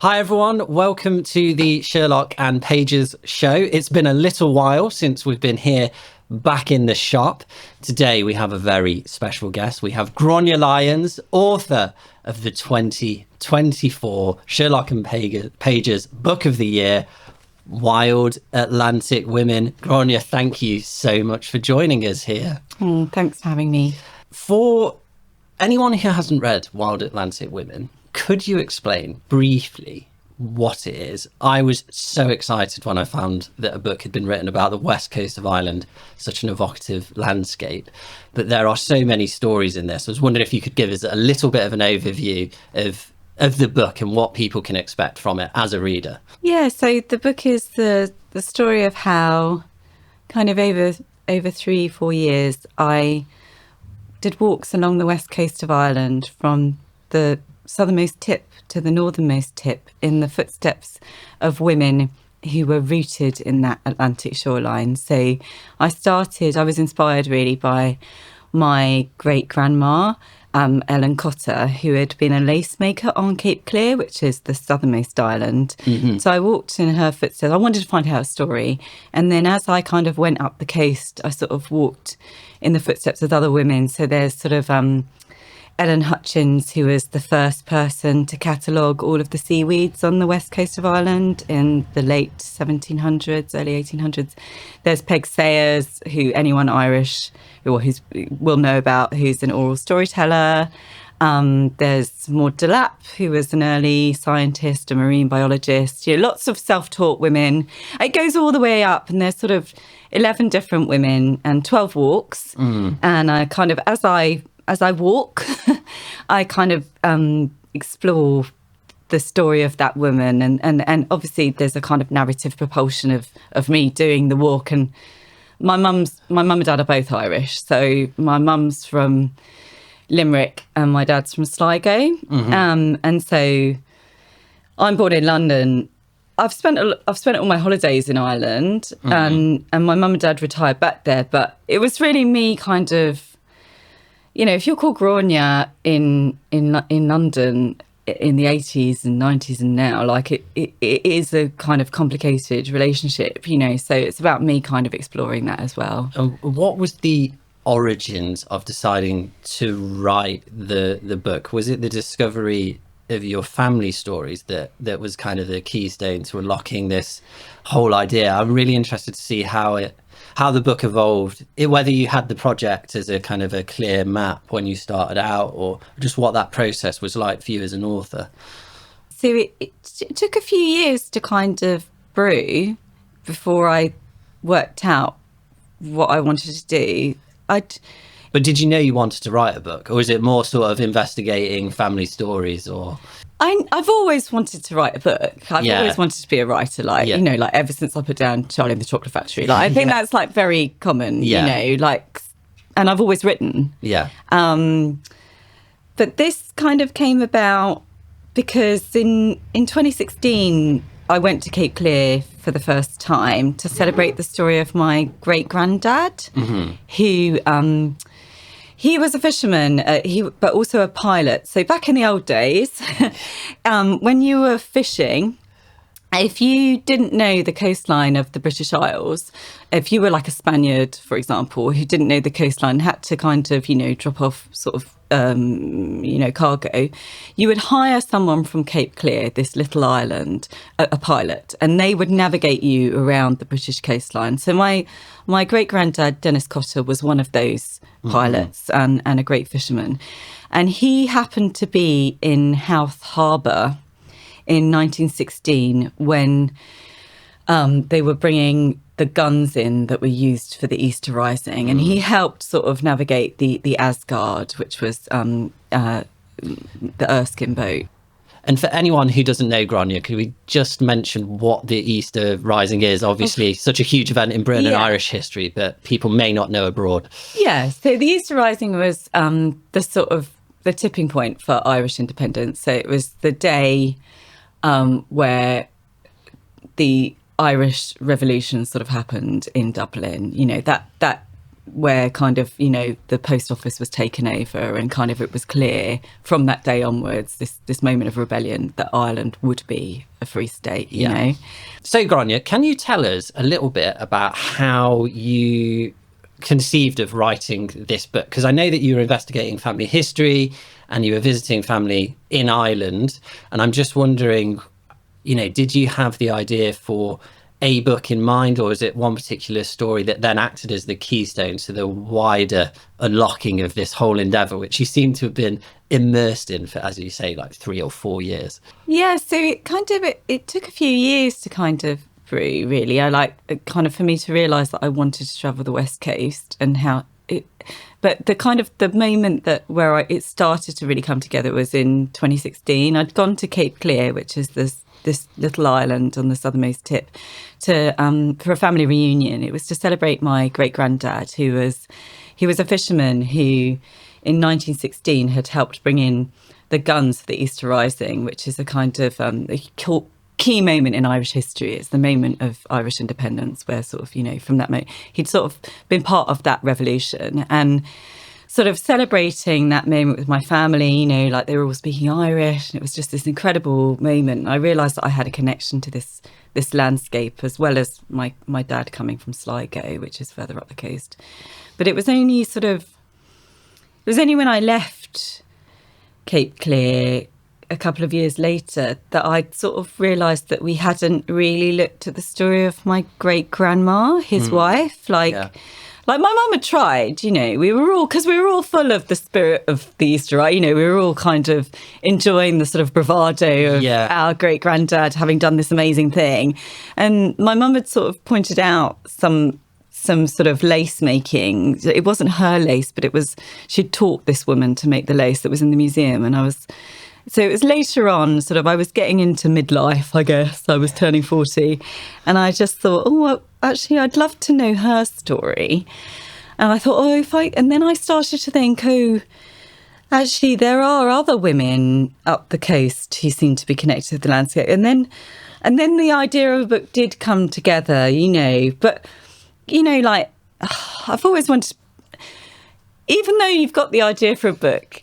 Hi everyone, welcome to the Sherlock and Pages show. It's been a little while since we've been here back in the shop. Today we have a very special guest. We have Gráinne Lyons, author of the 2024 Sherlock and Pages Book of the Year, Wild Atlantic Women. Gráinne, thank you so much for joining us here. Thanks for having me. For anyone who hasn't read Wild Atlantic Women, could you explain briefly what it is? I was so excited when I found that a book had been written about the west coast of Ireland, such an evocative landscape. But there are so many stories in this. I was wondering if you could give us a little bit of an overview of the book and what people can expect from it as a reader. Yeah, so the book is the story of how kind of over 3-4 years I did walks along the west coast of Ireland from the southernmost tip to the northernmost tip in the footsteps of women who were rooted in that Atlantic shoreline. So I was inspired really by my great grandma, Ellen Cotter, who had been a lace maker on Cape Clear, which is the southernmost island. Mm-hmm. So I walked in her footsteps. I wanted to find out her story. And then as I kind of went up the coast, I sort of walked in the footsteps of other women. So there's sort of Ellen Hutchins, who was the first person to catalogue all of the seaweeds on the west coast of Ireland in the late 1700s, early 1800s. There's Peg Sayers, who anyone Irish will know about, who's an oral storyteller. There's Maud Delap, who was an early scientist, a marine biologist. Lots of self-taught women. It goes all the way up, and there's sort of 11 different women and 12 walks. And I kind of, as I walk, I kind of explore the story of that woman. And obviously there's a kind of narrative propulsion of me doing the walk. And my mum and dad are both Irish. So my mum's from Limerick and my dad's from Sligo. Mm-hmm. And so I'm born in London. I've spent all my holidays in Ireland. Mm-hmm. And my mum and dad retired back there. But it was really me kind of, if you're called Gráinne in London in the 80s and 90s and now, like it is a kind of complicated relationship, so it's about me kind of exploring that as well. What was the origins of deciding to write the book? Was it the discovery of your family stories that was kind of the keystone to unlocking this whole idea? I'm really interested to see how the book evolved, whether you had the project as a kind of a clear map when you started out, or just what that process was like for you as an author. So it took a few years to kind of brew before I worked out what I wanted to do. But did you know you wanted to write a book, or was it more sort of investigating family stories? Or I've always wanted to write a book. I've always wanted to be a writer, like ever since I put down Charlie and the Chocolate Factory. Like I think that's like very common, and I've always written. Yeah. But this kind of came about because in 2016 I went to Cape Clear for the first time to celebrate the story of my great granddad, mm-hmm. who he was a fisherman, but also a pilot. So back in the old days, when you were fishing, if you didn't know the coastline of the British Isles, if you were like a Spaniard, for example, who didn't know the coastline, had to kind of, drop off sort of, cargo, you would hire someone from Cape Clear, this little island, a pilot, and they would navigate you around the British coastline. So my great-granddad, Dennis Cotter, was one of those pilots, mm-hmm. and a great fisherman. And he happened to be in Howth Harbour in 1916 when they were bringing the guns in that were used for the Easter Rising. And he helped sort of navigate the Asgard, which was the Erskine boat. And for anyone who doesn't know Gráinne, could we just mention what the Easter Rising is? Obviously, such a huge event in Britain and Irish history, but people may not know abroad. Yeah, so the Easter Rising was the tipping point for Irish independence. So it was the day where the Irish Revolution sort of happened in Dublin. That where kind of, you know, the post office was taken over, and kind of it was clear from that day onwards, this moment of rebellion, that Ireland would be a free state, you know. So Gráinne, can you tell us a little bit about how you conceived of writing this book? Because I know that you were investigating family history and you were visiting family in Ireland, and I'm just wondering, you know, did you have the idea for a book in mind, or is it one particular story that then acted as the keystone to the wider unlocking of this whole endeavour, which you seem to have been immersed in for, as you say, like 3 or 4 years? Yeah, so it took a few years to kind of brew, really. For me to realise that I wanted to travel the West Coast, and but the moment where it started to really come together was in 2016. I'd gone to Cape Clear, which is this little island on the southernmost tip, for a family reunion. It was to celebrate my great granddad, he was a fisherman who in 1916 had helped bring in the guns for the Easter Rising, which is a kind of a key moment in Irish history. It's the moment of Irish independence, where sort of, you know, from that moment he'd sort of been part of that revolution, and sort of celebrating that moment with my family, you know, like they were all speaking Irish, and it was just this incredible moment. I realised that I had a connection to this landscape, as well as my dad coming from Sligo, which is further up the coast. But it was only when I left Cape Clear a couple of years later that I sort of realised that we hadn't really looked at the story of my great grandma, his wife. Like my mum had tried, you know, we were all full of the spirit of the Easter, right? You know, we were all kind of enjoying the sort of bravado of our great granddad having done this amazing thing. And my mum had sort of pointed out some sort of lace making. It wasn't her lace, but she'd taught this woman to make the lace that was in the museum. So it was later on, sort of, I was getting into midlife, I guess. I was turning 40. And I just thought, oh, well, actually, I'd love to know her story. And I thought, and then I started to think, actually, there are other women up the coast who seem to be connected to the landscape. And then the idea of a book did come together, you know. But, you know, like, I've always wanted, even though you've got the idea for a book,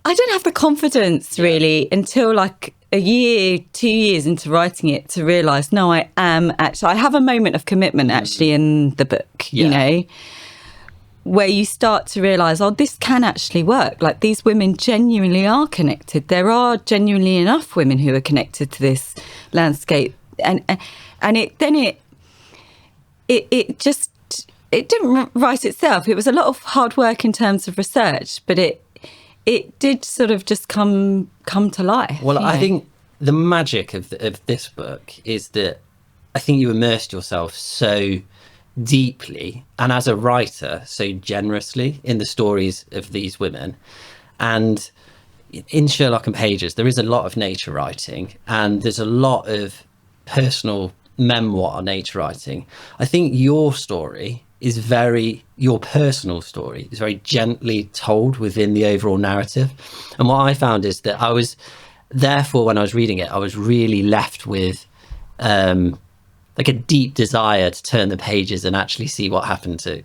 I don't have the confidence really until like a year, 2 years into writing it to realise, no, I have a moment of commitment actually in the book, you know, where you start to realise, this can actually work. Like, these women genuinely are connected. There are genuinely enough women who are connected to this landscape. And it didn't write itself. It was a lot of hard work in terms of research, but it did sort of just come to life. Well, I think the magic of this book is that I think you immersed yourself so deeply, and as a writer, so generously in the stories of these women. And in Sherlock and Pages, there is a lot of nature writing, and there's a lot of personal memoir nature writing. I think your personal story is very gently told within the overall narrative. And what I found is that therefore, when I was reading it, I was really left with like a deep desire to turn the pages and actually see what happened to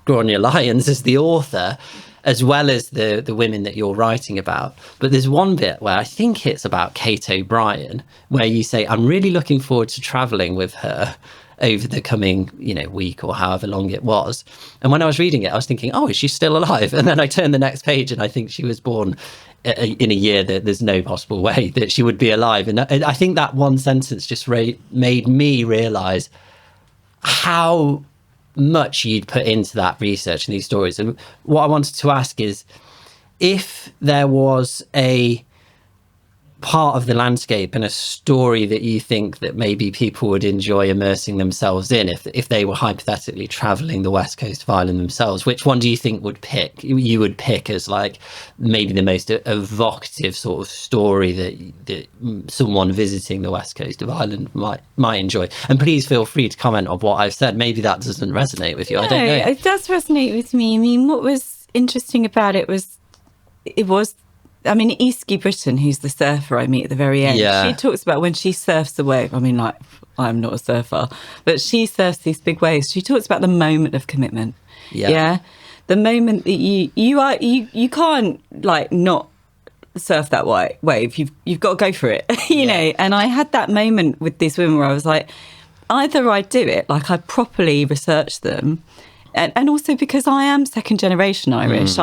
Gráinne Lyons as the author, as well as the women that you're writing about. But there's one bit where I think it's about Kate O'Brien, where you say, I'm really looking forward to travelling with her over the coming, you know, week or however long it was. And when I was reading it, I was thinking, is she still alive? And then I turned the next page and I think she was born in a year that there's no possible way that she would be alive. And I think that one sentence just made me realise how much you'd put into that research and these stories. And what I wanted to ask is, if there was a part of the landscape and a story that you think that maybe people would enjoy immersing themselves in if they were hypothetically traveling the west coast of Ireland themselves, which one do you think you would pick as like maybe the most evocative sort of story that someone visiting the west coast of Ireland might enjoy? And please feel free to comment on what I've said. Maybe that doesn't resonate with you. I don't know. It does resonate with me. I mean, what was interesting about it was Easky Britton, who's the surfer I meet at the very end, she talks about when she surfs a wave. I mean, like, I'm not a surfer, but she surfs these big waves. She talks about the moment of commitment. Yeah. The moment that you can't like not surf that wave, you've got to go for it, you know. And I had that moment with these women where I was like, either I do it, like I properly research them, and also because I am second generation Irish,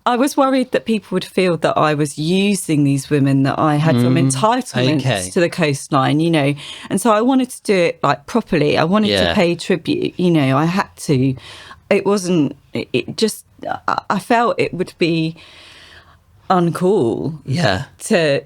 I was worried that people would feel that I was using these women, that I had some entitlements to the coastline, you know. And so I wanted to do it like properly. I wanted to pay tribute, you know. I had to. It wasn't. It just. I felt it would be uncool. To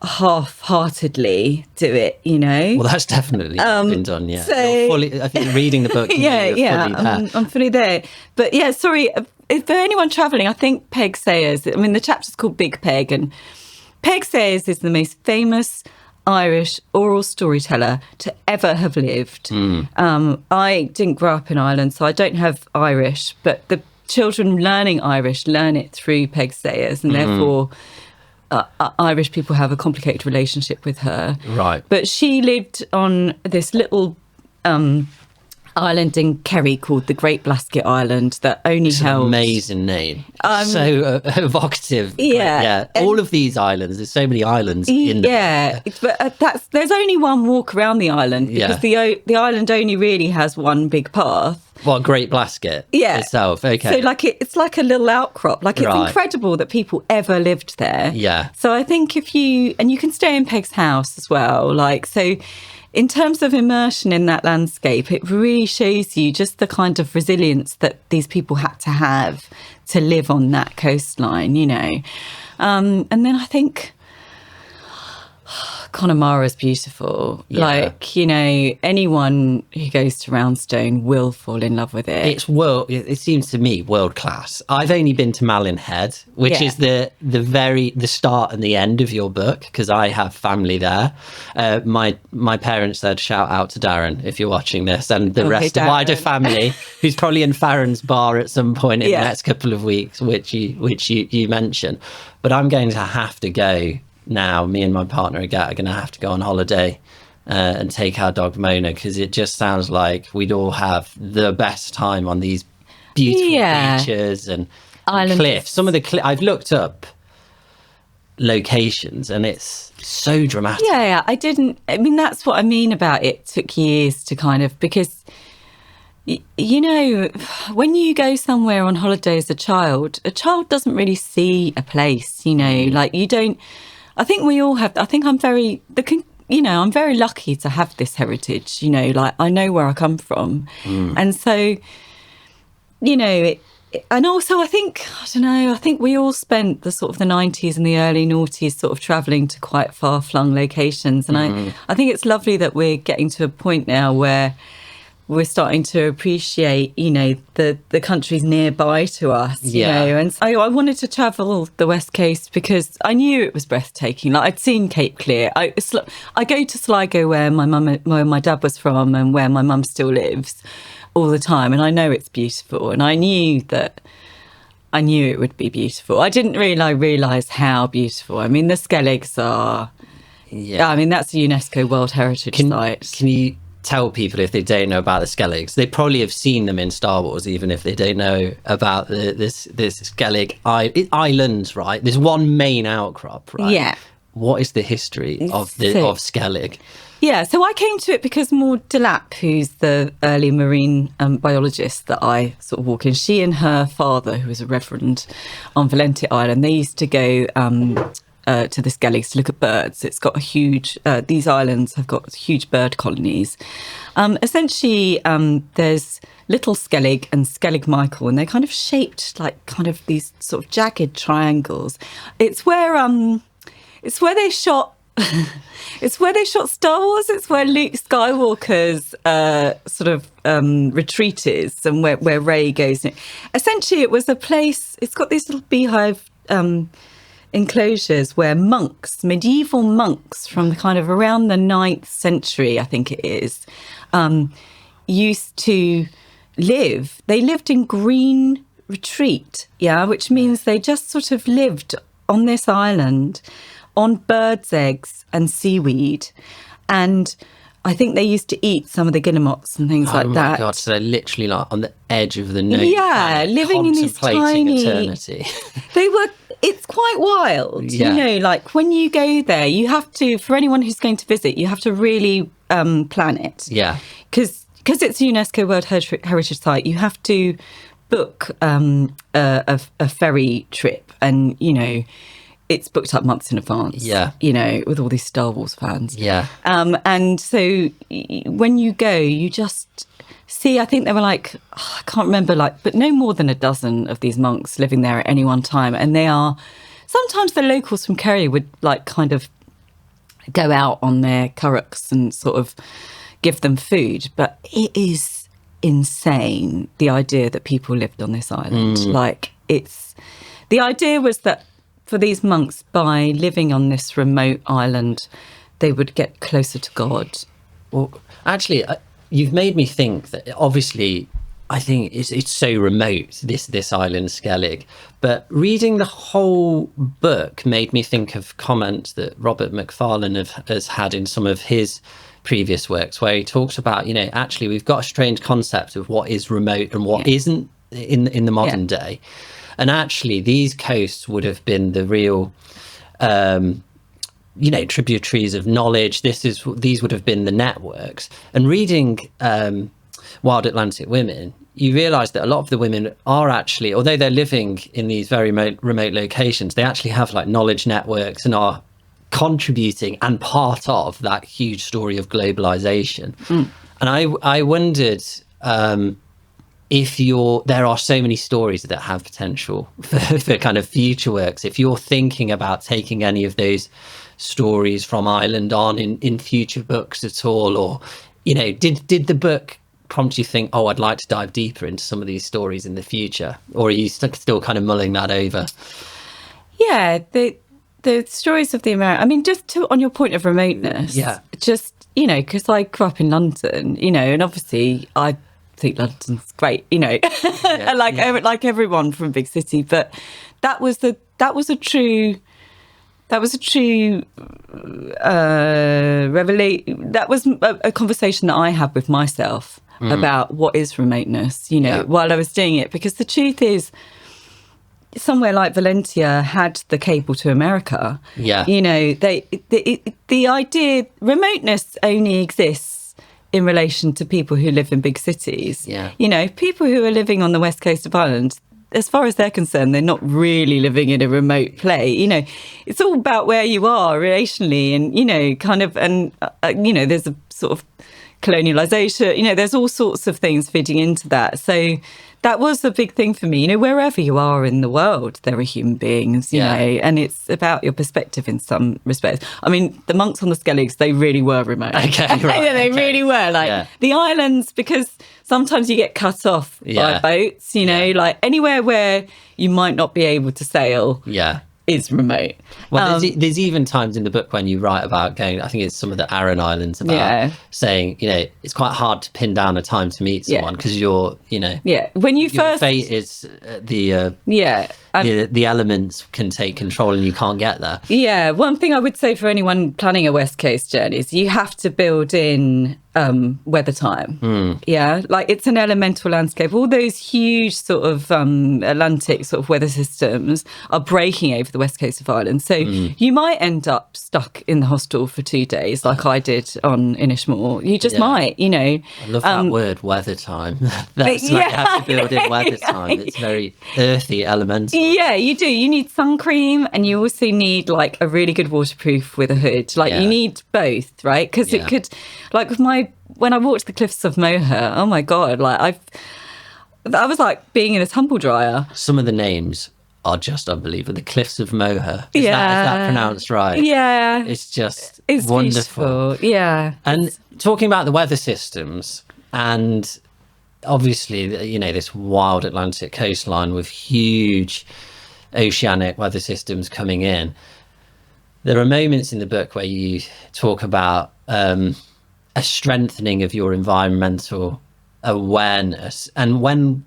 half-heartedly do it, you know. Well, that's definitely been done. Yeah. So, I think reading the book. I'm fully there. But yeah, sorry. For anyone travelling, I think Peg Sayers, I mean, the chapter's called Big Peg, and Peg Sayers is the most famous Irish oral storyteller to ever have lived. I didn't grow up in Ireland, so I don't have Irish, but the children learning Irish learn it through Peg Sayers, and therefore Irish people have a complicated relationship with her. Right. But she lived on this little island in Kerry called the Great Blasket Island that only held... An amazing name. So evocative. Yeah. All of these islands, there's so many islands in them. Yeah, but there's only one walk around the island because the island only really has one big path. What, Great Blasket itself? Okay. So like it's like a little outcrop. Like it's incredible that people ever lived there. Yeah. So I think you can stay in Peg's house as well. Like, so in terms of immersion in that landscape, it really shows you just the kind of resilience that these people had to have to live on that coastline, you know. And then I think Connemara's beautiful. Yeah. Like, you know, anyone who goes to Roundstone will fall in love with it. It seems to me world class. I've only been to Malin Head, which is the start and the end of your book, because I have family there. My parents said, shout out to Darren if you're watching this, and the rest of the wider family, who's probably in Farron's bar at some point in the next couple of weeks, which you mentioned. But I'm going to have to go now. Me and my partner Agatha are going to have to go on holiday and take our dog Mona, because it just sounds like we'd all have the best time on these beautiful beaches and cliffs. Some of the I've looked up locations and it's so dramatic. I mean, that's what I mean about it took years to kind of, because you know, when you go somewhere on holiday as a child doesn't really see a place, you know, like you don't. I think we all have. I think I'm very lucky to have this heritage. You know, like I know where I come from, and so, you know, and also I think we all spent the sort of the 90s and the early noughties sort of travelling to quite far flung locations, and I think it's lovely that we're getting to a point now where we're starting to appreciate, you know, the countries nearby to us, you know. And so I wanted to travel the West Coast because I knew it was breathtaking. Like I'd seen Cape Clear. I go to Sligo where my dad was from and where my mum still lives all the time. And I know it's beautiful. And I knew it would be beautiful. I didn't really realise how beautiful. I mean, the Skelligs are... Yeah, I mean, that's a UNESCO World Heritage Site. Can you tell people, if they don't know about the Skelligs, they probably have seen them in Star Wars, even if they don't know about this Skellig islands, right? There's one main outcrop, right? Yeah. What is the history of Skellig? Yeah, so I came to it because Maud Delap, who's the early marine biologist that I sort of walk in, she and her father, who was a reverend on Valentia Island, they used to go to the Skelligs to look at birds. It's got a huge, these islands have got huge bird colonies. Essentially, there's Little Skellig and Skellig Michael, and they're kind of shaped like kind of these sort of jagged triangles. It's where they shot it's where they shot Star Wars. It's where Luke Skywalker's sort of retreat is, and where Rey goes. Essentially, it was a place, it's got these little beehive enclosures where medieval monks from the kind of around the 9th century, I think it is, used to live. They lived in green retreat, which means they just sort of lived on this island on birds' eggs and seaweed. And I think they used to eat some of the guillemots and things like that. Oh my God, so they're literally like on the edge of the known planet, living in these contemplating tiny... eternity. It's quite wild. Yeah. You know, like when you go there, you have to, for anyone who's going to visit, you have to really plan it. Yeah. Because it's a UNESCO World Heritage Site, you have to book a ferry trip, and, you know, it's booked up months in advance. Yeah. You know, with all these Star Wars fans. Yeah. And so when you go, you just see, I think there were like, I can't remember, like, but no more than a dozen of these monks living there at any one time. And they are, sometimes the locals from Kerry would like kind of go out on their currachs and sort of give them food. But it is insane, the idea that people lived on this island. Like, the idea was that for these monks, by living on this remote island, they would get closer to God. Well, actually, you've made me think that obviously, I think it's so remote, this island, Skellig. But reading the whole book made me think of comments that Robert Macfarlane has had in some of his previous works, where he talks about, you know, actually we've got a strange concept of what is remote and what isn't in the modern day. And actually, these coasts would have been the real, you know, tributaries of knowledge. These would have been the networks. And reading Wild Atlantic Women, you realise that a lot of the women are actually, although they're living in these very remote locations, they actually have like knowledge networks and are contributing and part of that huge story of globalization. And I wondered, if there are so many stories that have potential for kind of future works, if you're thinking about taking any of those stories from Ireland on in future books at all, or, you know, did the book prompt you think, oh, I'd like to dive deeper into some of these stories in the future, or are you still kind of mulling that over? Yeah, the stories of the American, I mean, just on your point of remoteness, just, you know, because I grew up in London, you know, and obviously I think London's great, you know, like everyone from big city, but that was a true revelation. That was a conversation that I had with myself about what is remoteness, you know, while I was doing it, because the truth is, somewhere like Valentia had the cable to America. Yeah, you know, the idea remoteness only exists in relation to people who live in big cities. Yeah, you know, people who are living on the west coast of Ireland, as far as they're concerned, they're not really living in a remote place. You know, it's all about where you are relationally, and, you know, kind of, and you know, there's a sort of colonialization. You know, there's all sorts of things feeding into that. So that was a big thing for me. You know, wherever you are in the world, there are human beings, you know, and it's about your perspective in some respects. I mean, the monks on the Skelligs, they really were remote. Okay, right. Yeah, they really were. Like the islands, because sometimes you get cut off by boats, you know, like anywhere where you might not be able to sail. Is remote. Well, there's even times in the book when you write about going, I think it's some of the Aran Islands, about saying, you know, it's quite hard to pin down a time to meet someone because you're, you know, when you your first fate is the elements can take control and you can't get there. Yeah, one thing I would say for anyone planning a West Coast journey is you have to build in weather time. Yeah, like it's an elemental landscape. All those huge sort of Atlantic sort of weather systems are breaking over the west coast of Ireland. So you might end up stuck in the hostel for 2 days, like I did on Inishmore. You just might, you know. I love that word, weather time. That's like you have to build in weather time. It's very earthy, elemental. Yeah, you do. You need sun cream, and you also need like a really good waterproof with a hood. Like you need both, right? Because it could, like with when I walked the cliffs of Moher, oh my God, like I was like being in a tumble dryer. Some of the names are just unbelievable. The cliffs of Moher. Is that pronounced right? Yeah. It's wonderful. Beautiful. Yeah. And talking about the weather systems, and obviously, you know, this wild Atlantic coastline with huge oceanic weather systems coming in. There are moments in the book where you talk about a strengthening of your environmental awareness. And when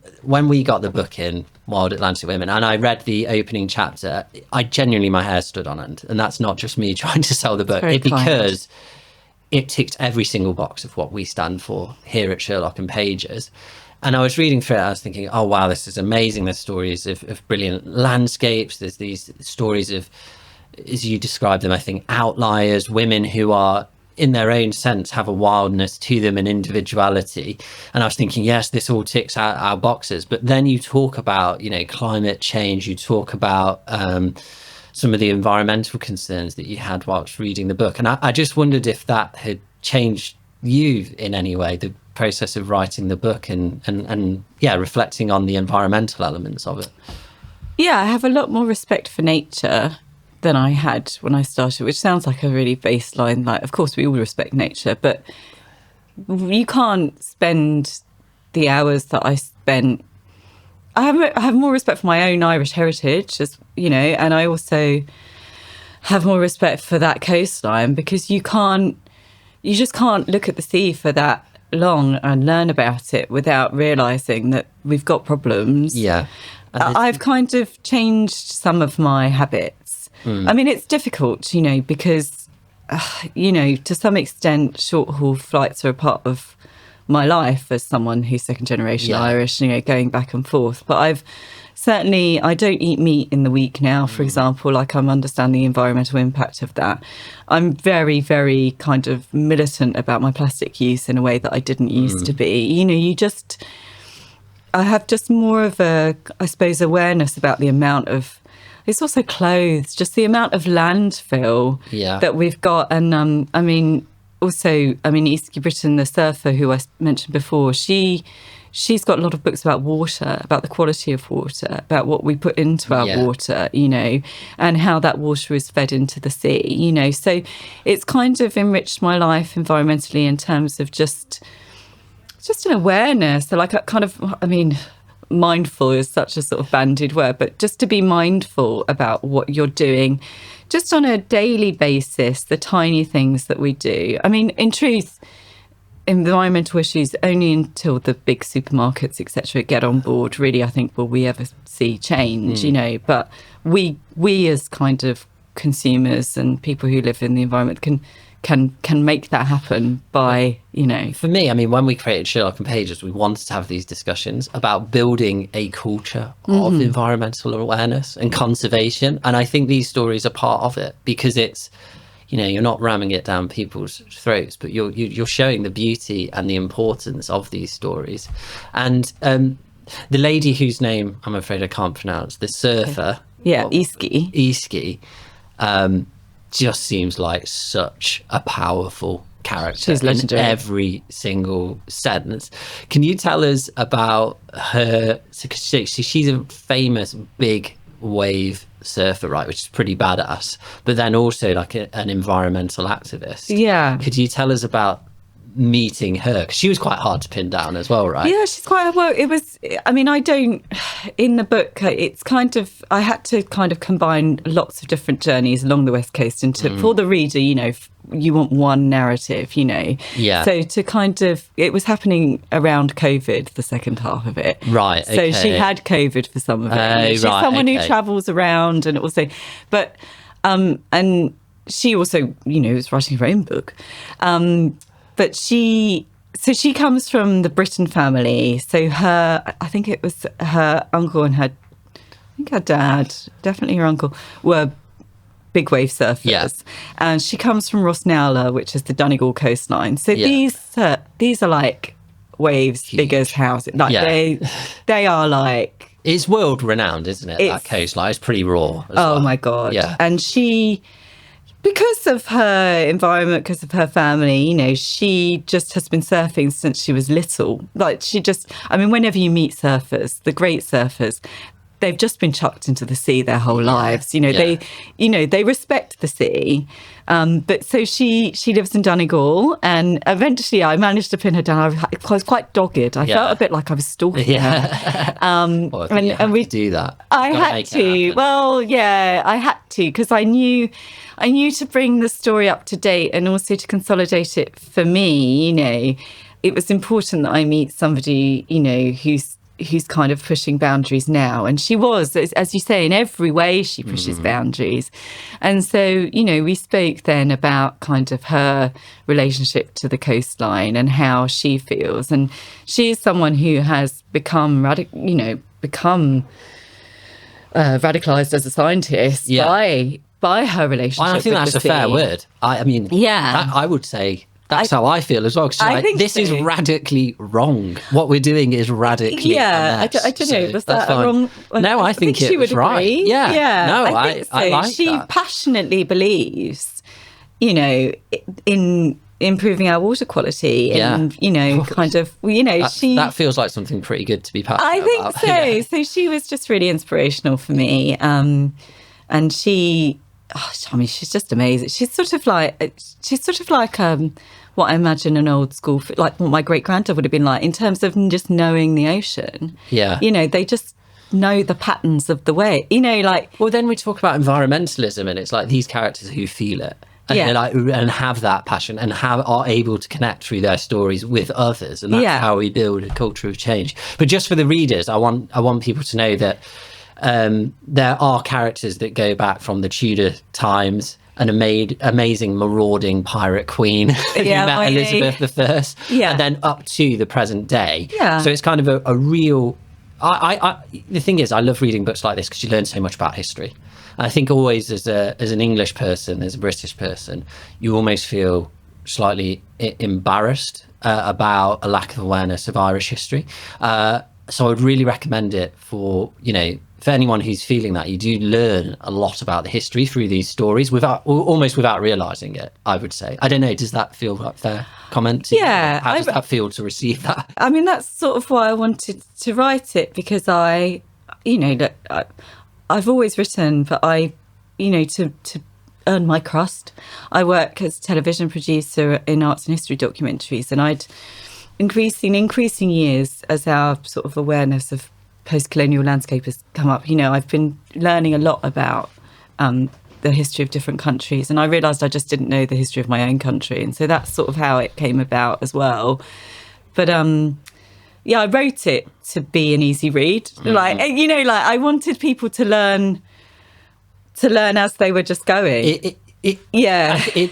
we got the book in, Wild Atlantic Women, and I read the opening chapter, I genuinely, my hair stood on end. And that's not just me trying to sell the book, because it ticked every single box of what we stand for here at Sherlock and Pages. And I was reading through it, I was thinking, oh, wow, this is amazing. There's stories of brilliant landscapes. There's these stories of, as you describe them, I think, outliers, women who are, in their own sense, have a wildness to them and individuality. And I was thinking, yes, this all ticks out our boxes. But then you talk about, you know, climate change, you talk about some of the environmental concerns that you had whilst reading the book. And I just wondered if that had changed you in any way, the process of writing the book and yeah, reflecting on the environmental elements of it. Yeah, I have a lot more respect for nature than I had when I started, which sounds like a really baseline, like, of course we all respect nature, but you can't spend the hours that I spent. I have more respect for my own Irish heritage, as you know, and I also have more respect for that coastline, because you just can't look at the sea for that long and learn about it without realizing that we've got problems. Yeah. I've kind of changed some of my habits. I mean, it's difficult, you know, because, you know, to some extent, short haul flights are a part of my life as someone who's second generation Irish, you know, going back and forth. But I don't eat meat in the week now, for example, like I'm understanding the environmental impact of that. I'm very, very kind of militant about my plastic use in a way that I didn't used to be. You know, I have just more of a, I suppose, awareness about the amount of, it's also clothes, just the amount of landfill that we've got. And I mean, East Britain, the surfer who I mentioned before, she's got a lot of books about water, about the quality of water, about what we put into our water, you know, and how that water is fed into the sea, you know. So it's kind of enriched my life environmentally in terms of just an awareness. So like a kind of, I mean, mindful is such a sort of bandied word, but just to be mindful about what you're doing just on a daily basis, the tiny things that we do. I mean, in truth, environmental issues only until the big supermarkets, etc., get on board, really, I think, will we ever see change, you know. But we as kind of consumers and people who live in the environment can make that happen by, you know. For me, I mean, when we created Sherlock and Pages, we wanted to have these discussions about building a culture of environmental awareness and conservation. And I think these stories are part of it, because it's, you know, you're not ramming it down people's throats, but you're showing the beauty and the importance of these stories. And the lady whose name I'm afraid I can't pronounce, the surfer, Iski, just seems like such a powerful character. She's legendary in every single sentence. Can you tell us about her? She's a famous big wave surfer, right, which is pretty badass, but then also like an environmental activist. Yeah. Could you tell us about meeting her? Because she was quite hard to pin down as well, right? Yeah, she's quite, well, it was, I mean, in the book, it's kind of, I had to kind of combine lots of different journeys along the West Coast into, for the reader, you know, you want one narrative, you know. Yeah. So to kind of, it was happening around COVID, the second half of it. Right. So she had COVID for some of it. She's someone who travels around, and also, but, and she also, you know, was writing her own book. But she comes from the Britton family. So I think it was her uncle and her dad, definitely her uncle, were big wave surfers. Yes. And she comes from Rosnella, which is the Donegal coastline. So these are like waves, huge, big as houses. Like they are like... It's world renowned, isn't it? That coastline. It's pretty raw as well. My God. Yeah. And she... because of her environment, because of her family, you know, she just has been surfing since she was little. Like I mean, whenever you meet surfers, the great surfers, they've just been chucked into the sea their whole lives. You know, they respect the sea. But so she lives in Donegal, and eventually I managed to pin her down. I was quite dogged. I felt a bit like I was stalking her. And we do that. I had to. Well, yeah, I had to, because I knew to bring the story up to date and also to consolidate it for me. You know, it was important that I meet somebody, you know, who's who's kind of pushing boundaries now. And she was, as you say, in every way she pushes boundaries. And so, you know, we spoke then about kind of her relationship to the coastline and how she feels. And she is someone who has become radicalized as a scientist by her relationship. I think with that's the a fair sea. word. I mean, I would say that's how I feel as well. Because like, think this is so. radically wrong. What we're doing is radically Yeah, a mess. I don't know. So Was that's that fine. wrong? No, I think she it was would right. agree. Yeah. No, I think so. I like she that. passionately believes, you know, in improving our water quality, and you know, kind of, you know, that feels like something pretty good to be passionate I think about. so. Yeah. So she was just really inspirational for me, and she. Oh, I mean, she's just amazing. She's sort of like what I imagine an old school, like what my great granddad would have been like in terms of just knowing the ocean. Yeah. You know, they just know the patterns of the way. You know, like Well, then we talk about environmentalism, and it's like these characters who feel it. And, they're like, and have that passion and are able to connect through their stories with others, and that's how we build a culture of change. But just for the readers, I want people to know that there are characters that go back from the Tudor times, an amazing marauding pirate queen who met Elizabeth I, and then up to the present day. Yeah. So it's kind of a real. The thing is, I love reading books like this because you learn so much about history. And I think always, as an English person, as a British person, you almost feel slightly embarrassed about a lack of awareness of Irish history. So I would really recommend it for anyone who's feeling that. You do learn a lot about the history through these stories almost without realizing it, I would say. I don't know, does that feel like fair comment? Yeah. How does that feel to receive that? I mean, that's sort of why I wanted to write it, because I've always written, but to earn my crust. I work as a television producer in arts and history documentaries, and I'd increasing years as our sort of awareness of post-colonial landscape has come up. I've been learning a lot about the history of different countries, and I realised I just didn't know the history of my own country, and so that's sort of how it came about as well. But I wrote it to be an easy read. Mm-hmm. I wanted people to learn as they were just going. It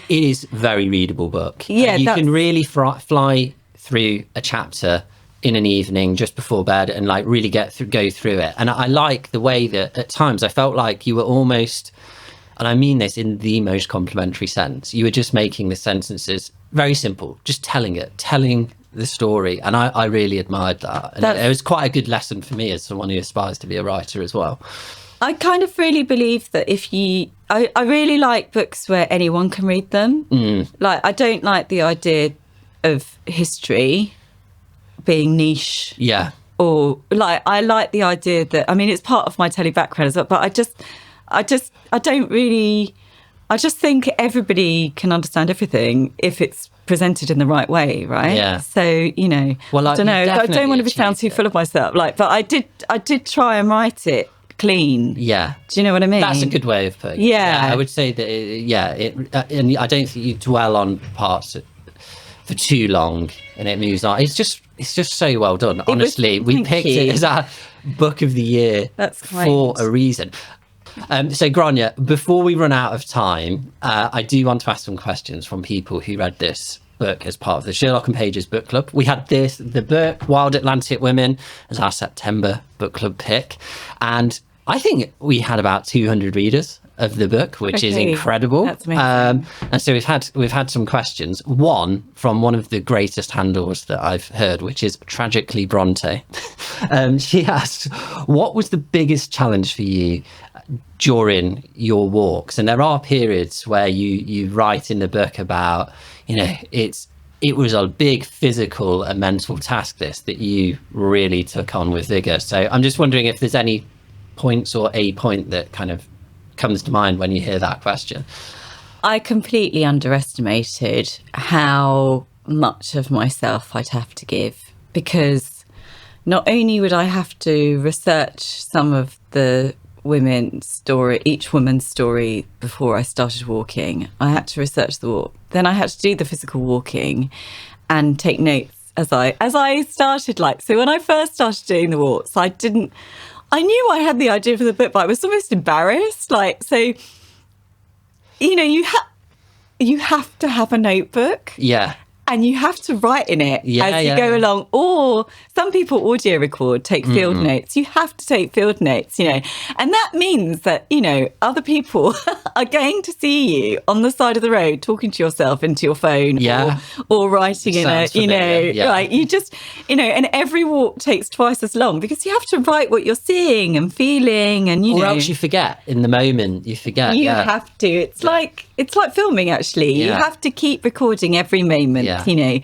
is a very readable book. Yeah, you can really fly through a chapter in an evening just before bed and really go through it. And I like the way that at times I felt like you were almost, and I mean this in the most complimentary sense, you were just making the sentences very simple, just telling the story. And I really admired that. And it was quite a good lesson for me as someone who aspires to be a writer as well. I kind of really believe that I really like books where anyone can read them. I don't like the idea of history being niche. Yeah. Or I like the idea that, I mean, it's part of my telly background as well, but I just think everybody can understand everything if it's presented in the right way, right? Yeah. So, well, I don't know. I don't want to sound too full of myself, but I did try and write it clean. Yeah. Do you know what I mean? That's a good way of putting it. Yeah. I would say that, and I don't think you dwell on parts for too long and it moves on. It's just so well done. Honestly, we picked it as our book of the year for a reason. So Gráinne, before we run out of time, I do want to ask some questions from people who read this book as part of the Sherlock Pages book club. We had the book Wild Atlantic Women as our September book club pick, and I think we had about 200 readers of the book, which is incredible. That's amazing. And so we've had some questions. One from one of the greatest handles that I've heard, which is Tragically Bronte. She asked, what was the biggest challenge for you during your walks? And there are periods where you write in the book about, it was a big physical and mental task that you really took on with vigor. So I'm just wondering if there's any points or a point that kind of comes to mind when you hear that question. I completely underestimated how much of myself I'd have to give, because not only would I have to research some of the each woman's story before I started walking, I had to research the walk. Then I had to do the physical walking and take notes as I started, like, so when I first started doing the walks, I knew I had the idea for the book, but I was almost embarrassed. Like, so, you know, you have to have a notebook. Yeah. And you have to write in it as you go along. Or some people audio record, take field notes. You have to take field notes, you know. And that means that, you know, other people are going to see you on the side of the road talking to yourself into your phone or writing in a, you know, like you just, you know, and every walk takes twice as long because you have to write what you're seeing and feeling and, you know. Or else you forget in the moment, you forget. You have to. It's like filming, actually. You have to keep recording every moment. You know,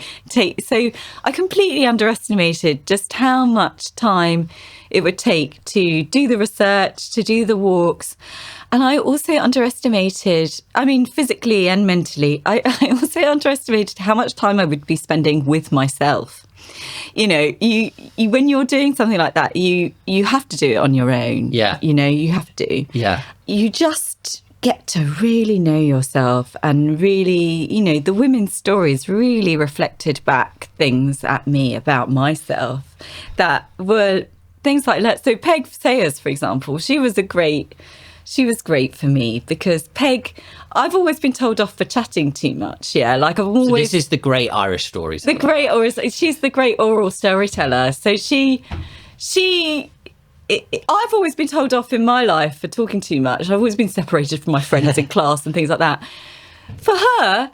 so I completely underestimated just how much time it would take to do the research, to do the walks. And I also underestimated, I mean, physically and mentally, I also underestimated how much time I would be spending with myself. You know, you when you're doing something like that, you have to do it on your own. Yeah. You know, you have to. Yeah. You just get to really know yourself and really, you know, the women's stories really reflected back things at me about myself that were things like, so Peg Sayers, for example, she was great for me because Peg, I've always been told off for chatting too much. Yeah, like I've always. So this is the great Irish stories. She's the great oral storyteller. So I've always been told off in my life for talking too much. I've always been separated from my friends in class and things like that. For her,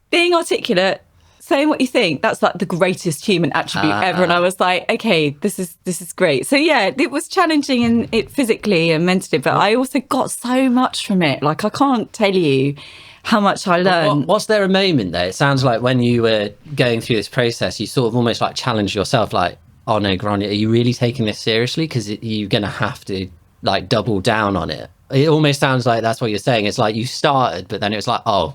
being articulate, saying what you think, that's like the greatest human attribute ever. And I was like, okay, this is great. So yeah, it was challenging in it physically and mentally, but I also got so much from it. Like I can't tell you how much I learned. Was there a moment though? It sounds like when you were going through this process, you sort of almost like challenged yourself, like, oh no, Gráinne, are you really taking this seriously? Because you're going to have to like double down on it. It almost sounds like that's what you're saying. It's like you started, but then it was like, oh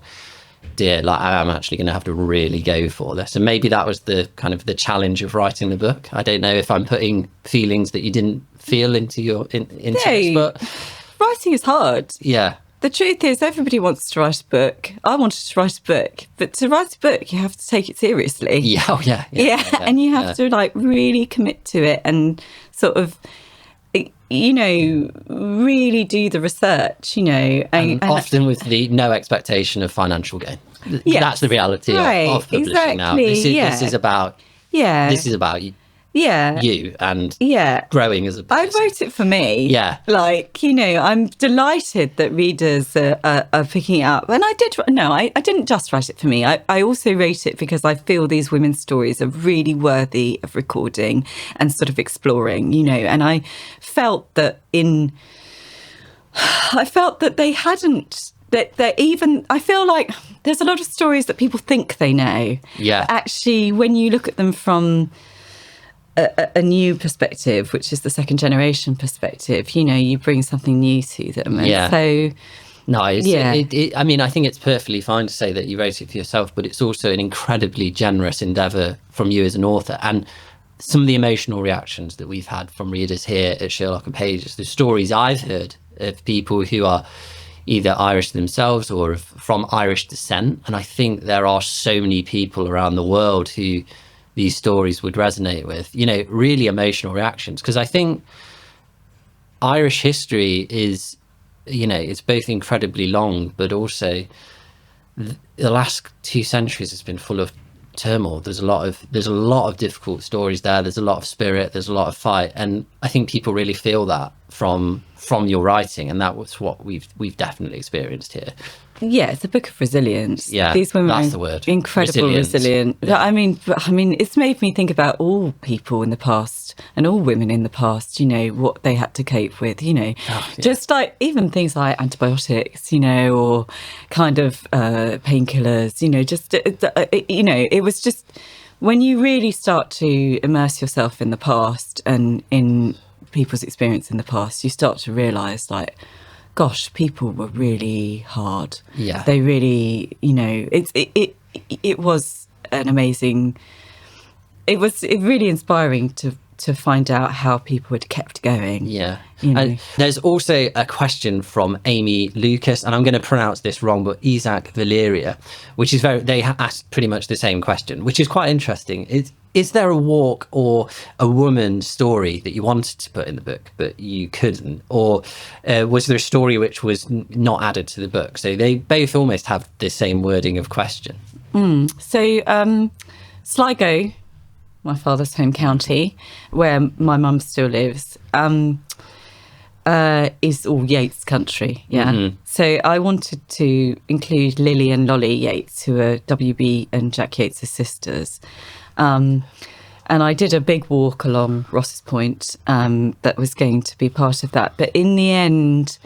dear, like I am actually going to have to really go for this. And maybe that was the kind of the challenge of writing the book. I don't know if I'm putting feelings that you didn't feel into this, but writing is hard. Yeah. The truth is, everybody wants to write a book. I wanted to write a book, but to write a book, you have to take it seriously. Yeah. And you have to like really commit to it and sort of, you know, really do the research, you know. And often with no expectation of financial gain. Yes. That's the reality of publishing now. This is about you and growing as a person. I wrote it for me. Yeah. Like, you know, I'm delighted that readers are picking it up. And I didn't just write it for me. I also wrote it because I feel these women's stories are really worthy of recording and sort of exploring, you know. And I felt that they hadn't, I feel like there's a lot of stories that people think they know. Yeah. But actually, when you look at them from a new perspective, which is the second generation perspective, you know, you bring something new to them. And so no, I mean, I think it's perfectly fine to say that you wrote it for yourself, but it's also an incredibly generous endeavour from you as an author. And some of the emotional reactions that we've had from readers here at Sherlock Pages, the stories I've heard of people who are either Irish themselves or from Irish descent. And I think there are so many people around the world who these stories would resonate with, you know, really emotional reactions. Because I think Irish history is, you know, it's both incredibly long, but also the last 2 centuries has been full of turmoil. There's a lot of difficult stories there. There's a lot of spirit. There's a lot of fight, and I think people really feel that from your writing, and that was what we've definitely experienced here. Yeah, it's a book of resilience. Yeah, these women that's are the word. Incredible resilient. Yeah. I mean, it's made me think about all people in the past and all women in the past. You know, what they had to cope with. You know, just like even things like antibiotics. You know, or kind of painkillers. You know, just you know, it was just when you really start to immerse yourself in the past and in people's experience in the past, you start to realise like, gosh, people were really hard. Yeah. They really, you know, it was an amazing, it was really inspiring to to find out how people had kept going. Yeah. You know. And there's also a question from Amy Lucas, and I'm going to pronounce this wrong, but Isaac Valeria, which is they asked pretty much the same question, which is quite interesting. Is there a walk or a woman story that you wanted to put in the book but you couldn't, or was there a story which was not added to the book? So they both almost have the same wording of question. So Sligo, my father's home county, where my mum still lives, is all Yeats country. Yeah. Mm-hmm. So I wanted to include Lily and Lolly Yeats, who are W.B. and Jack Yeats' sisters. And I did a big walk along Ross's Point that was going to be part of that. But in the end,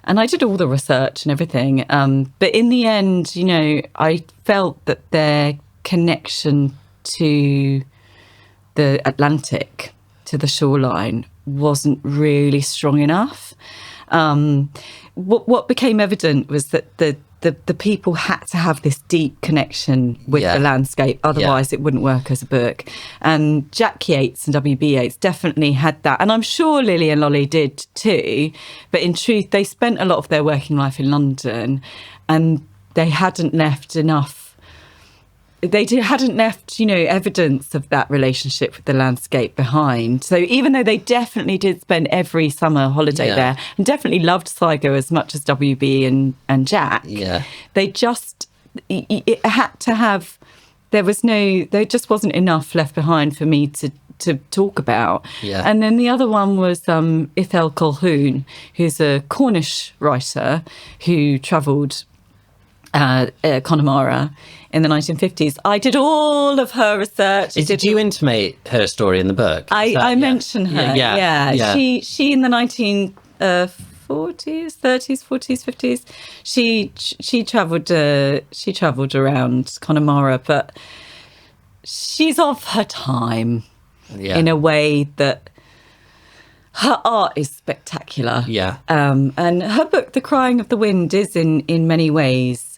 and I did all the research and everything, but in the end, you know, I felt that their connection to the Atlantic, to the shoreline, wasn't really strong enough. What became evident was that the people had to have this deep connection with the landscape, otherwise it wouldn't work as a book. And Jack Yeats and W.B. Yeats definitely had that, and I'm sure Lily and Lolly did too, but in truth they spent a lot of their working life in London, and they hadn't left you know, evidence of that relationship with the landscape behind. So even though they definitely did spend every summer holiday there, and definitely loved Sligo as much as WB and Jack, they just, it had to have, there just wasn't enough left behind for me to talk about. Yeah. And then the other one was Ithel Colquhoun, who's a Cornish writer who travelled Connemara in the 1950s. I did all of her research. Did you intimate her story in the book? I mention her. Yeah. She in the 1940s, 30s, 40s, 50s. She travelled around Connemara, but she's of her time in a way that her art is spectacular. Yeah. And her book, The Crying of the Wind, is in many ways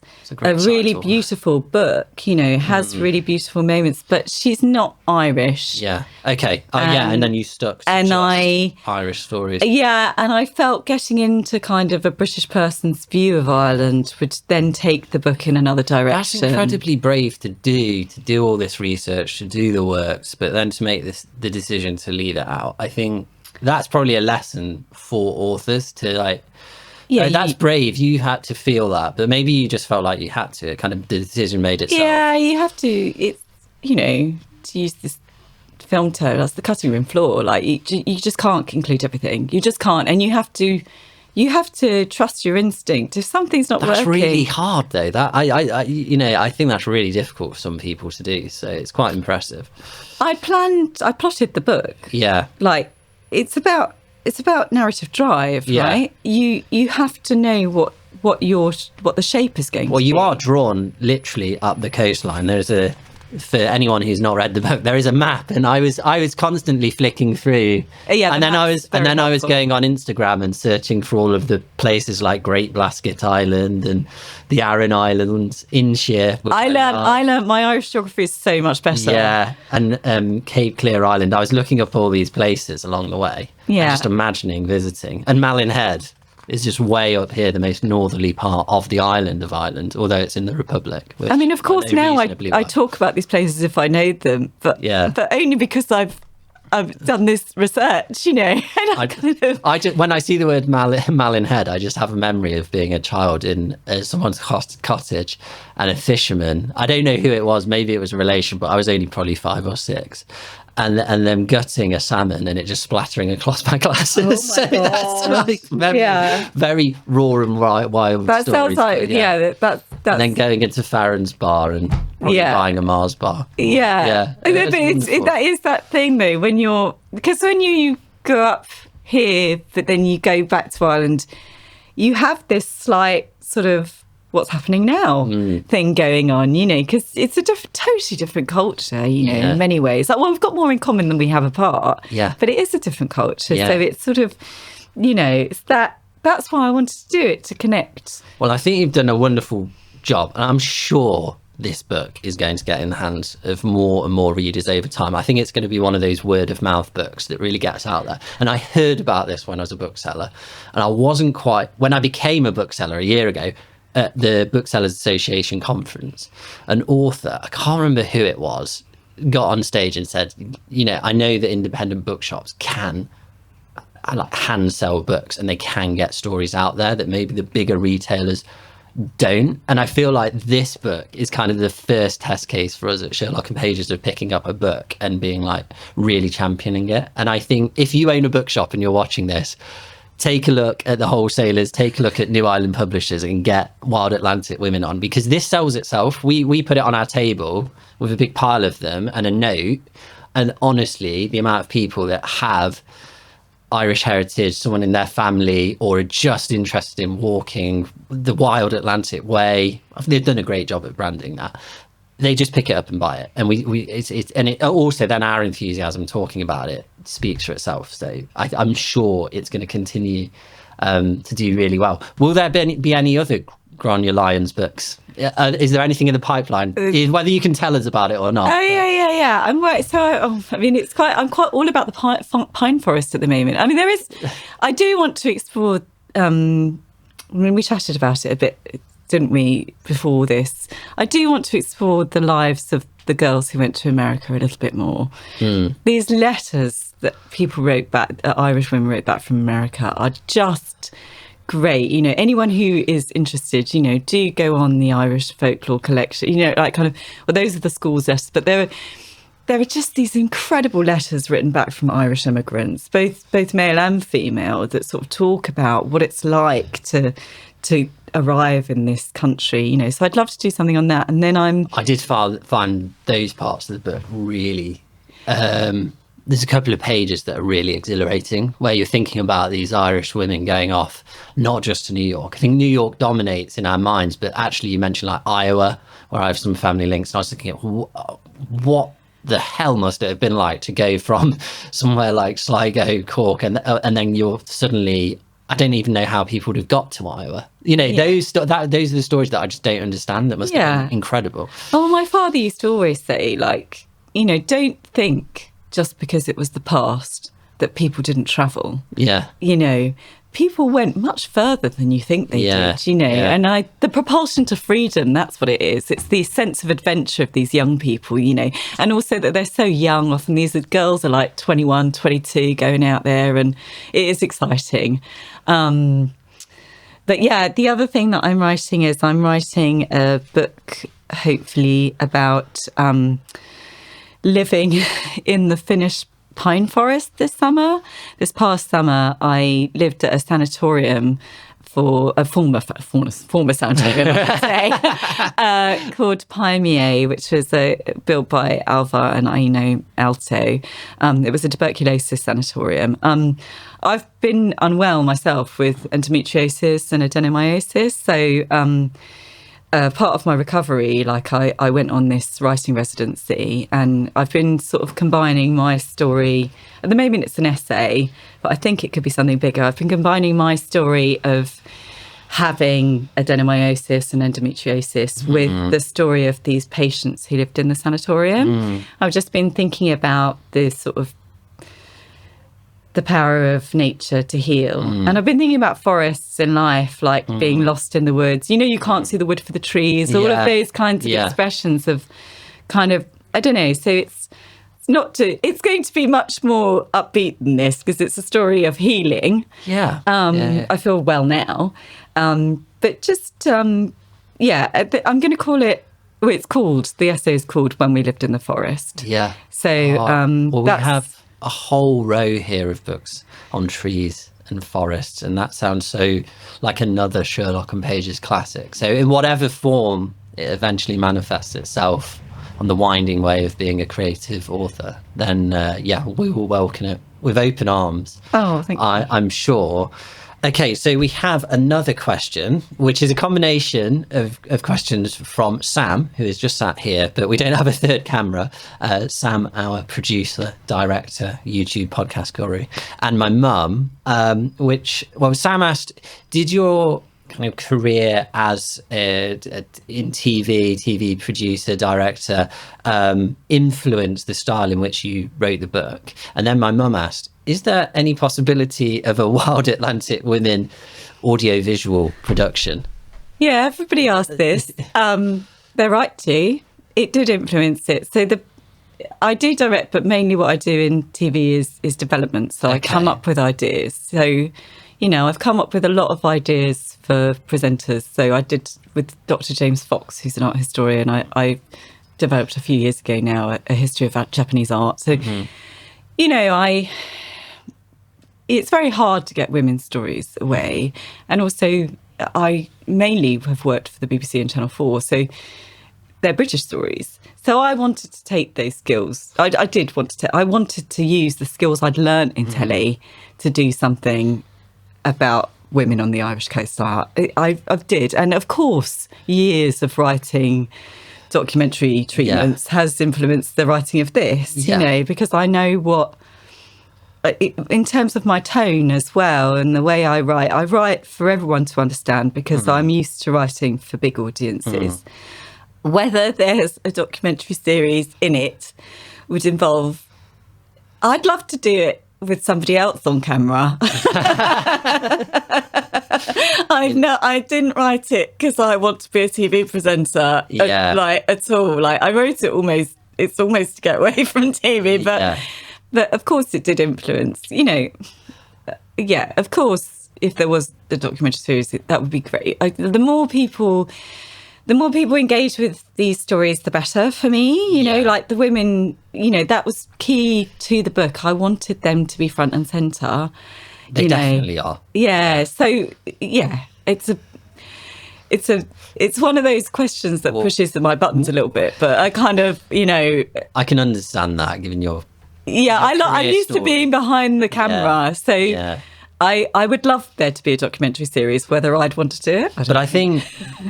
a really beautiful book, you know, has really beautiful moments, but she's not Irish. Yeah. Okay. And then you stuck to Irish stories. Yeah, and I felt getting into kind of a British person's view of Ireland would then take the book in another direction. That's incredibly brave to do all this research, to do the works, but then to make the decision to leave it out. I think that's probably a lesson for authors to that's brave. You had to feel that, but maybe you just felt like you had to. Kind of the decision made itself. Yeah, you have to. It's, you know, to use this film term, that's the cutting room floor. Like you just can't include everything. You just can't, and you have to trust your instinct. If something's not working, that's really hard though. That I think that's really difficult for some people to do. So it's quite impressive. I plotted the book. Yeah, like it's about narrative drive, right? You have to know what the shape is going to be. Well, you are drawn literally up the coastline. For anyone who's not read the book, there is a map, and I was constantly flicking through. And then I was going on Instagram and searching for all of the places like Great Blasket Island and the Aran Islands, Inshire. I learned my Irish geography is so much better. Yeah, and Cape Clear Island. I was looking up all these places along the way. Yeah, just imagining visiting. And Malin Head is just way up here, the most northerly part of the island of Ireland, although it's in the Republic. I mean, of course, now I talk about these places as if I know them, but only because I've done this research, you know. When I see the word Malin Head, I just have a memory of being a child in someone's cottage and a fisherman. I don't know who it was, maybe it was a relation, but I was only probably 5 or 6. And them gutting a salmon and it just splattering across my glasses. Oh so that's like very raw and wild. That sounds like that's and then going into Farron's bar and probably buying a Mars bar. Yeah. But that is that thing though, when you go up here, but then you go back to Ireland, you have this slight sort of what's happening now thing going on, you know, because it's a totally different culture, you know, in many ways. Like, well, we've got more in common than we have apart. Yeah. But it is a different culture. Yeah. So it's sort of, you know, it's that's why I wanted to do it, to connect. Well, I think you've done a wonderful job. And I'm sure this book is going to get in the hands of more and more readers over time. I think it's going to be one of those word of mouth books that really gets out there. And I heard about this when I was a bookseller, and I wasn't quite, when I became a bookseller a year ago at the Booksellers Association conference, an author, I can't remember who it was, got on stage and said, you know, I know that independent bookshops can like hand sell books and they can get stories out there that maybe the bigger retailers don't. And I feel like this book is kind of the first test case for us at Sherlock and Pages of picking up a book and being like really championing it. And I think if you own a bookshop and you're watching this, take a look at the wholesalers, take a look at New Island publishers and get Wild Atlantic Women on, because this sells itself. We put it on our table with a big pile of them and a note, and honestly the amount of people that have Irish heritage, someone in their family, or are just interested in walking the Wild Atlantic Way, they've done a great job at branding that. They just pick it up and buy it, and it also then our enthusiasm talking about it speaks for itself. So I'm sure it's going to continue to do really well. Will there be any other Gráinne Lyons books? Is there anything in the pipeline? Whether you can tell us about it or not. Oh yeah. I'm right. So I mean, I'm quite all about the pine forest at the moment. I mean, I do want to explore. I mean, we chatted about it a bit, didn't we, before this? I do want to explore the lives of the girls who went to America a little bit more. These letters that people wrote back, Irish women wrote back from America, are just great. You know, anyone who is interested, you know, do go on the Irish folklore collection, you know, like kind of, well, those are the school's letters, but there are just these incredible letters written back from Irish immigrants, both male and female, that sort of talk about what it's like to arrive in this country, you know. So I'd love to do something on that. And then I did find those parts of the book really there's a couple of pages that are really exhilarating, where you're thinking about these Irish women going off, not just to New York. I think New York dominates in our minds, but actually you mentioned like Iowa, where I have some family links, and I was thinking, what the hell must it have been like to go from somewhere like Sligo, Cork, and then you're suddenly, I don't even know how people would have got to Iowa. You know, those are the stories that I just don't understand. That must have been incredible. Oh, my father used to always say, like, you know, don't think just because it was the past that people didn't travel. Yeah. You know, people went much further than you think they did, you know. Yeah. And the propulsion to freedom, that's what it is. It's the sense of adventure of these young people, you know, and also that they're so young. Often these girls are like 21, 22 going out there, and it is exciting. But yeah, the other thing that I'm writing is I'm writing a book, hopefully, about living in the Finnish pine forest this summer. This past summer, I lived at a sanatorium for a former sanatorium, I say, called Paimier, which was built by Alva and Aino Alto. It was a tuberculosis sanatorium. I've been unwell myself with endometriosis and adenomyosis, so part of my recovery, like I went on this writing residency, and I've been sort of combining my story. At the moment it's an essay, but I think it could be something bigger. I've been combining my story of having adenomyosis and endometriosis with the story of these patients who lived in the sanatorium. I've just been thinking about this sort of the power of nature to heal. And I've been thinking about forests in life, like being lost in the woods. You know, you can't see the wood for the trees, all of those kinds of expressions of kind of, I don't know. So it's going to be much more upbeat than this, because it's a story of healing. I feel well now. But just, I'm going to call it, the essay is called When We Lived in the Forest. Yeah. So we have a whole row here of books on trees and forests, and that sounds so like another Sherlock and Pages classic. So in whatever form it eventually manifests itself on the winding way of being a creative author, then we will welcome it with open arms. Oh, thank you. I'm sure. Okay, so we have another question, which is a combination of questions from Sam, who is just sat here, but we don't have a third camera. Sam, our producer, director, YouTube podcast guru, and my mum, Sam asked, did your kind of career as in TV producer, director, influenced the style in which you wrote the book? And then my mum asked, is there any possibility of a Wild Atlantic Women audiovisual production? Yeah, everybody asked this. They're right to. It did influence it. So I do direct, but mainly what I do in TV is development. So I come up with ideas. So, I've come up with a lot of ideas for presenters. So I did with Dr. James Fox, who's an art historian. I developed a few years ago now a history of Japanese art. So, it's very hard to get women's stories away. And also, I mainly have worked for the BBC and Channel 4. So they're British stories. So I wanted to take those skills. I wanted to use the skills I'd learned in telly to do something about women on the Irish coast. I did. And of course, years of writing documentary treatments has influenced the writing of this, because I know what, in terms of my tone as well and the way I write for everyone to understand, because I'm used to writing for big audiences. Whether there's a documentary series in it would involve, I'd love to do it with somebody else on camera. I didn't write it because I want to be a TV presenter, at all. I wrote it it's almost to get away from TV, but of course it did influence, of course, if there was a documentary series, that would be great. The more people engage with these stories, the better for me. Like the women, that was key to the book. I wanted them to be front and centre. They definitely are. Yeah. So it's one of those questions that pushes my buttons a little bit. But I kind of, I can understand that, given your I'm used to being behind the camera. I would love there to be a documentary series, whether I'd want to do it. But I think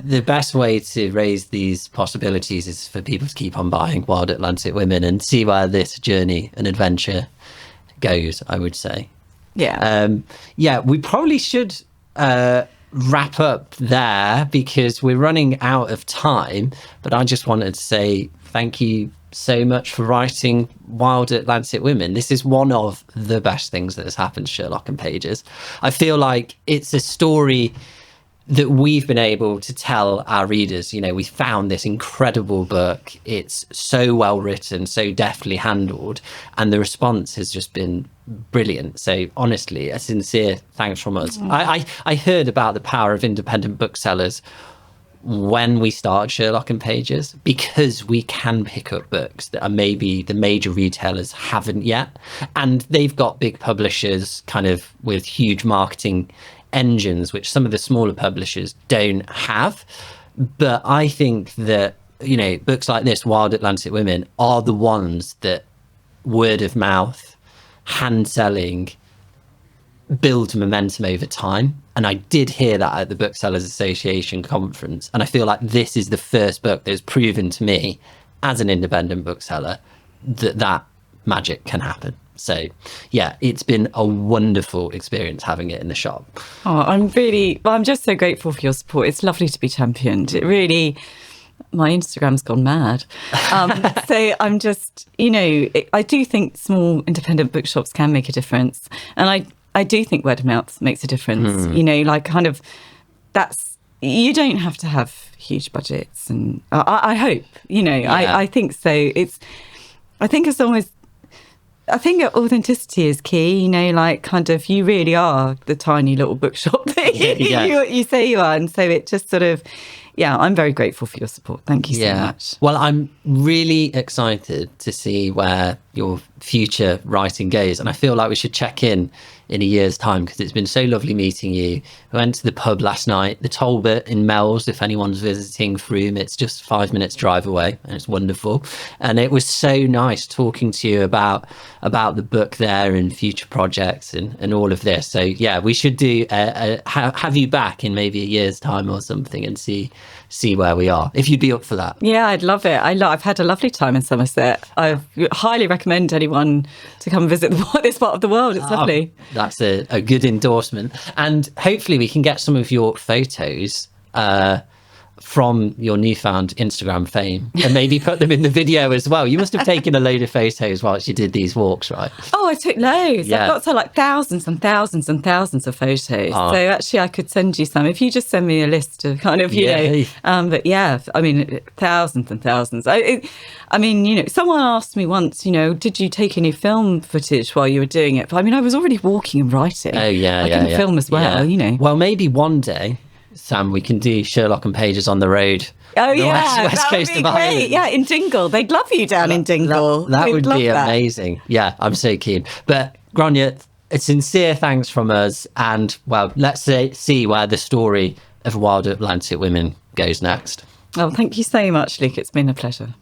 the best way to raise these possibilities is for people to keep on buying Wild Atlantic Women and see where this journey and adventure goes, I would say. Yeah. We probably should wrap up there because we're running out of time. But I just wanted to say thank you so much for writing Wild Atlantic Women. This is one of the best things that has happened to Sherlock and Pages. I feel like it's a story that we've been able to tell our readers. We found this incredible book. It's so well written, so deftly handled, and the response has just been brilliant. So honestly, a sincere thanks from us. I heard about the power of independent booksellers when we started Sherlock and Pages, because we can pick up books that are maybe the major retailers haven't yet, and they've got big publishers kind of with huge marketing engines, which some of the smaller publishers don't have. But I think that, books like this, Wild Atlantic Women, are the ones that word of mouth, hand selling, build momentum over time. And I did hear that at the Booksellers Association conference. And I feel like this is the first book that's proven to me as an independent bookseller that magic can happen. So it's been a wonderful experience having it in the shop. I'm just so grateful for your support. It's lovely to be championed. It really, my Instagram's gone mad. So I'm just, I do think small independent bookshops can make a difference. And I do think word of mouth makes a difference. You don't have to have huge budgets. And I hope, I think so. I think authenticity is key, you really are the tiny little bookshop that you say you are. And so it just sort of, I'm very grateful for your support. Thank you so much. Well, I'm really excited to see where your future writing goes. And I feel like we should check in a year's time, because it's been so lovely meeting you. I went to the pub last night, the Talbot in Mells, if anyone's visiting Frome. It's just 5 minutes drive away, and it's wonderful. And it was so nice talking to you about the book there and future projects and all of this. So we should do have you back in maybe a year's time or something and see where we are, if you'd be up for that. Yeah, I'd love it. I've had a lovely time in Somerset. I highly recommend recommend anyone to come visit this part of the world. It's lovely. That's a good endorsement. And hopefully we can get some of your photos from your newfound Instagram fame and maybe put them in the video as well. You must have taken a load of photos whilst you did these walks, right? Oh, I took loads. Yeah. I've got like thousands and thousands and thousands of photos. So actually I could send you some if you just send me a list of kind of, you know, but yeah, I mean, thousands and thousands. I mean, you know, someone asked me once, you know, did you take any film footage while you were doing it? But I mean, I was already walking and writing. Oh, yeah, I couldn't film as well, you know. Well, maybe one day, Sam, we can do Sherlock and Pages on the road. Oh, yeah. West that coast would be of great. Ireland. Yeah, in Dingle. They'd love you down in Dingle. That would They'd be love that. amazing. Yeah, I'm so keen. But Gráinne, a sincere thanks from us. And, well, let's see where the story of Wild Atlantic Women goes next. Oh, thank you so much, Luke. It's been a pleasure.